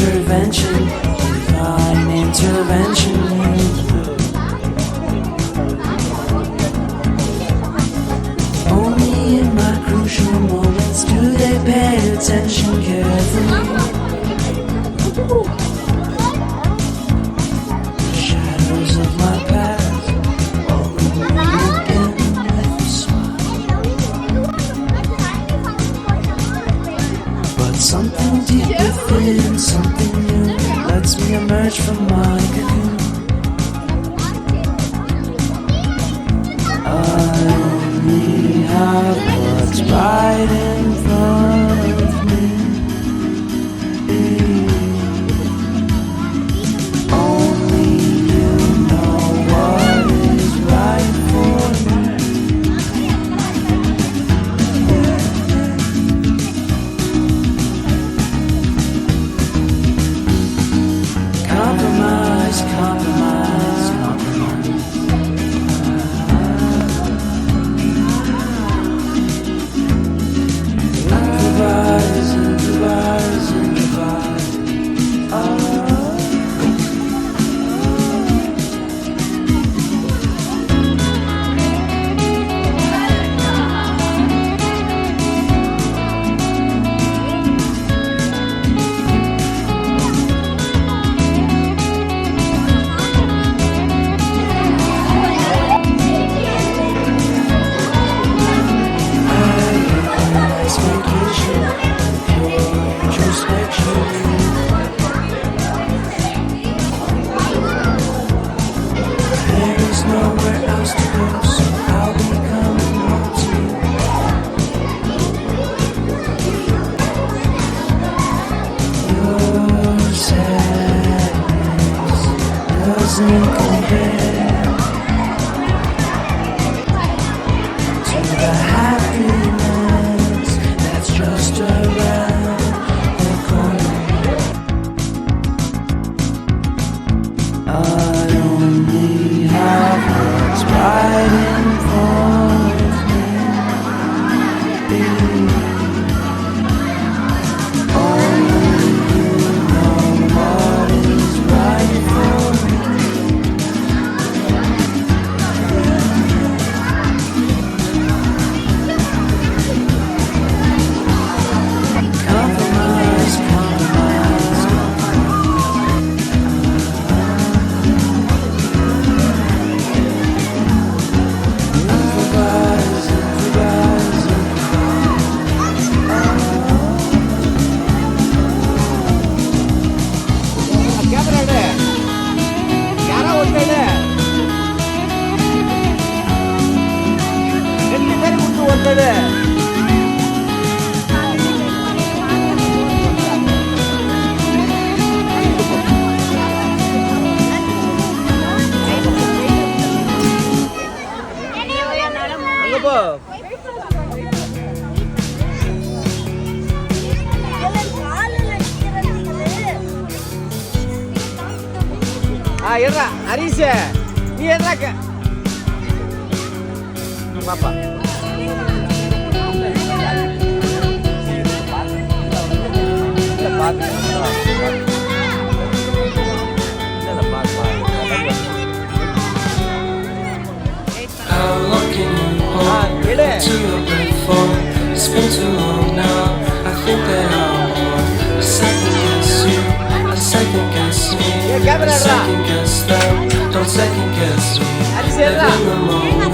Intervention, divine intervention. Only in my crucial moments do they pay attention carefully. The shadows of my past all illuminate again with a smile. But something deep within, something new, lets me emerge from my cocoon. I only have what's right in front of me. Only you know what is right for me. Compromise, compromise, compromise. Improvise, improvise, improvise. Nowhere else to go, so I'll be coming home to you. Your sadness doesn't compare to the happiness that's just around the corner. I only have what's right in front of me. Only you know what is right for me. Compromise, compromise, Irra, Arise, ni Irra ke? Apa? Lepas. How long can you hold to your breath for? It's been too long now. I think that I want second guess you, second guess me, second guess them. Don't second guess me. Live in the moment,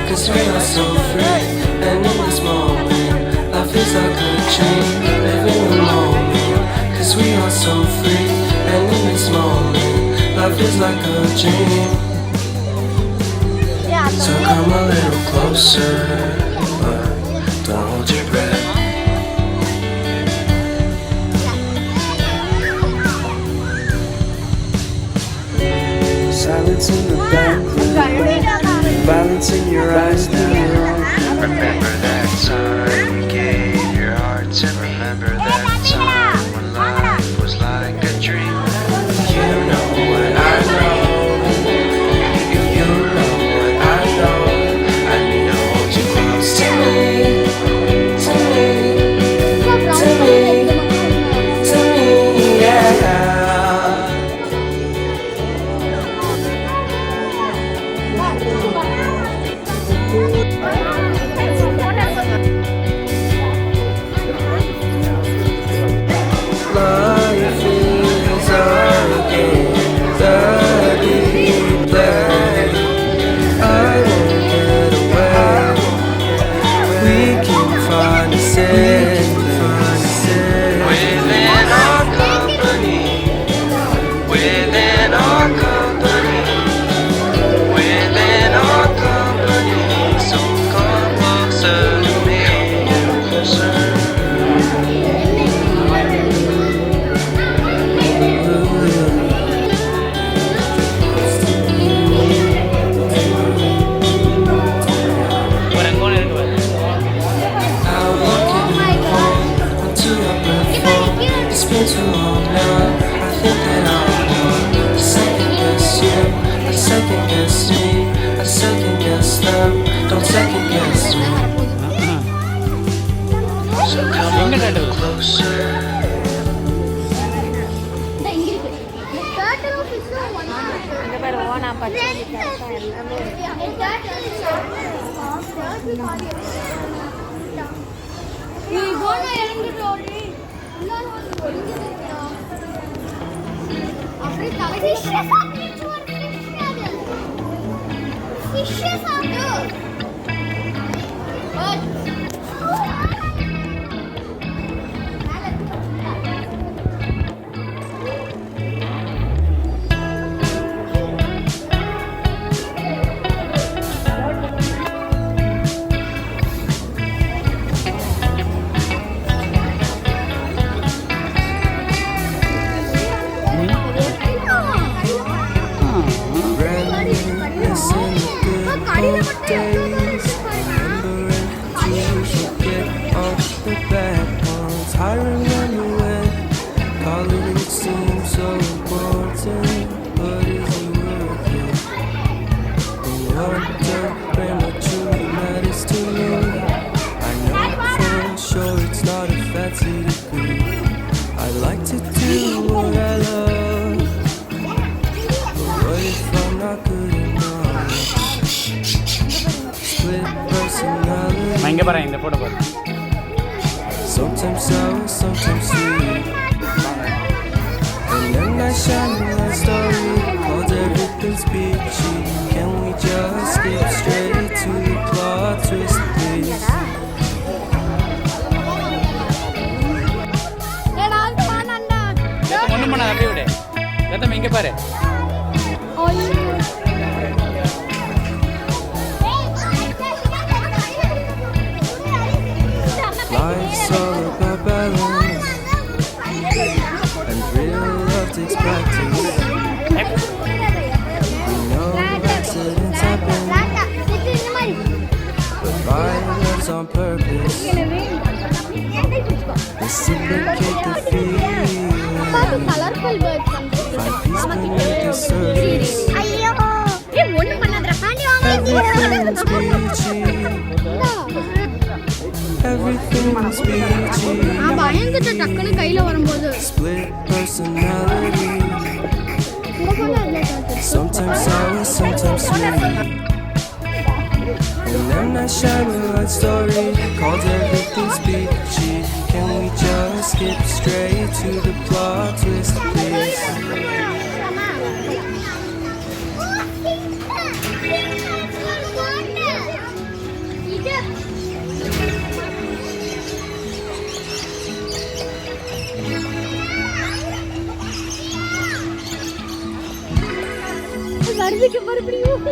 'cause we are so free. And in this moment, life is like a chain. Live in the moment, 'cause we are so free. And in this moment, life is like a dream. So come a little closer. Silence in the background, violence in your eyes now. Remember that time you gave your heart to me. Remember that time when life was like a dream. You know what I know. You know what I know. I need to hold you close to me, to me, to me, to me, yeah. Life is a game, the deep play. I won't get away. We can find a safe within our company, within our company, within our company. So come closer to me, closer. It's been too long now. I think that I'm wrong. I second guess you, I second guess me, I second guess them. Don't second guess me. So come a little closer. I remember when college seemed so important, but is it worth it? And what very much truly matters to me. I know for sure it's not a fancy degree. I like to do what I love, but what if I'm not good enough? Split personality. Sometimes sour, sometimes sweet. And then I shine my story, called everything's peachy. Can we just skip straight to the plot twist, please? Life's all about balance, and real love takes practice. We know accidents happen, but violence on purpose. Reciprocate the feeling, find peace beneath the surface. Everything's peachy. Everything's peachy. Split personality. Sometimes sour, sometimes sweet. And then I shine a light story, called everything's peachy. Can we just skip straight to the plot twist, please? வருதுக்கு மறுபடியும்